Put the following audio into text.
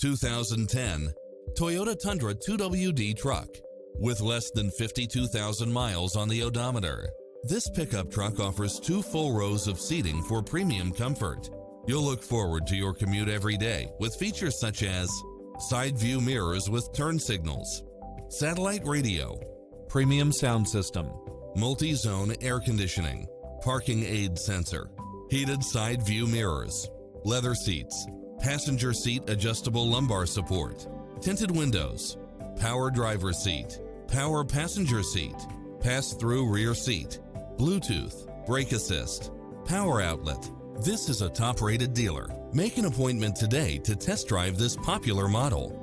2010 Toyota Tundra 2WD truck. With less than 52,000 miles on the odometer, this pickup truck offers 2 full rows of seating for premium comfort. You'll look forward to your commute every day with features such as side view mirrors with turn signals, satellite radio, premium sound system, multi-zone air conditioning, parking aid sensor, heated side view mirrors, leather seats, passenger seat adjustable lumbar support, tinted windows, power driver seat, power passenger seat, pass-through rear seat, Bluetooth, brake assist, power outlet. This is a top-rated dealer. Make an appointment today to test drive this popular model.